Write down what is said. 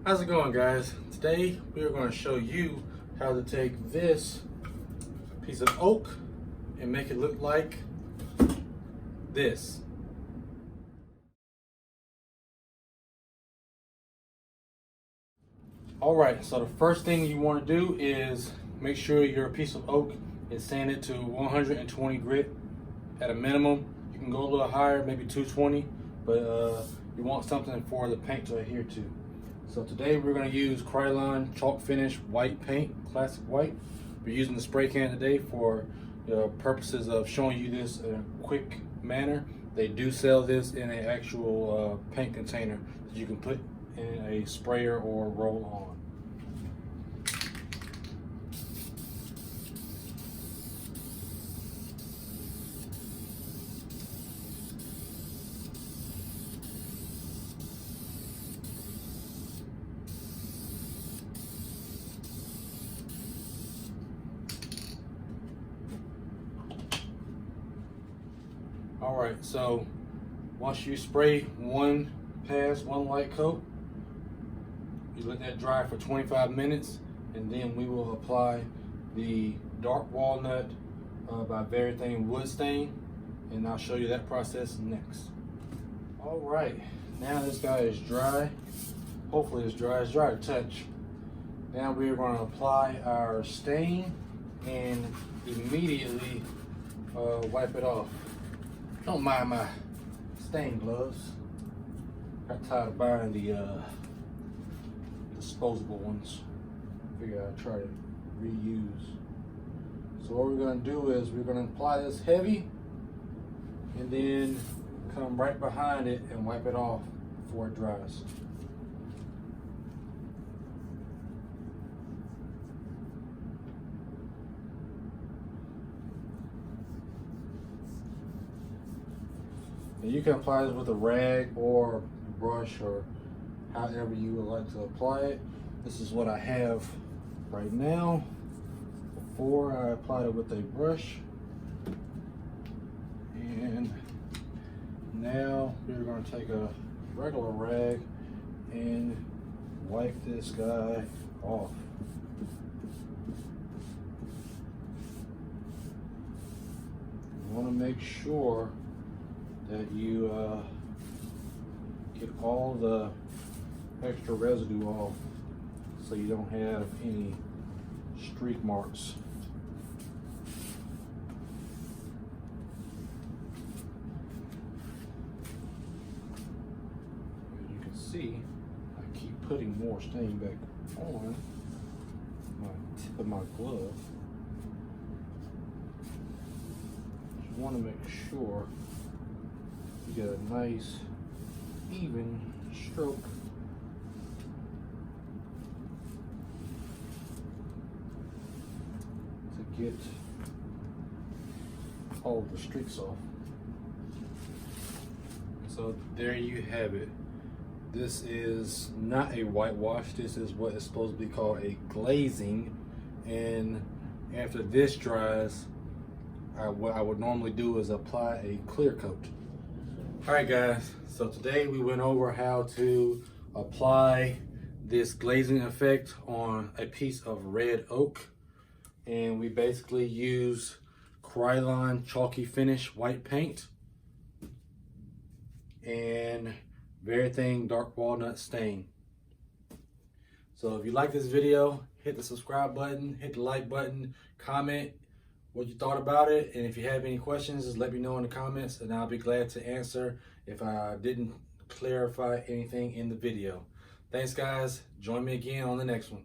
How's it going, guys? Today we are going to show you how to take this piece of oak and make it look like this. Alright, so the first thing you want to do is make sure your piece of oak is sanded to 120 grit at a minimum. You can go a little higher, maybe 220, but you want something for the paint to adhere to. So today we're going to use Krylon chalk finish white paint, classic white. We're using the spray can today for the purposes of showing you this in a quick manner. They do sell this in an actual paint container that you can put in a sprayer or roll on. All right, so once you spray one light coat, you let that dry for 25 minutes, and then we will apply the dark walnut by Everything wood stain, and I'll show you that process next. All right, now this guy is dry. Hopefully it's dry to touch. Now we're going to apply our stain and immediately wipe it off. Don't mind my stain gloves. Got tired of buying the disposable ones. Figure I'd try to reuse. So what we're going to do is we're going to apply this heavy and then come right behind it and wipe it off before it dries. And you can apply this with a rag or a brush or however you would like to apply it. This is what I have right now. Before I applied it with a brush. And now we're going to take a regular rag and wipe this guy off. You want to make sure that you get all the extra residue off so you don't have any streak marks. As you can see, I keep putting more stain back on my tip of my glove. Just want to make sure you get a nice even stroke. To get all the streaks off. So there you have it. This is not a whitewash. This is what is supposed to be called a glazing. And after this dries, what I would normally do is apply a clear coat. All right, guys, so today we went over how to apply this glazing effect on a piece of red oak, and we basically use Krylon chalky finish white paint and Everything dark walnut stain. So if you like this video, hit the subscribe button, hit the like button, comment what you thought about it, and if you have any questions, just let me know in the comments and I'll be glad to answer if I didn't clarify anything in the video. Thanks, guys. Join me again on the next one.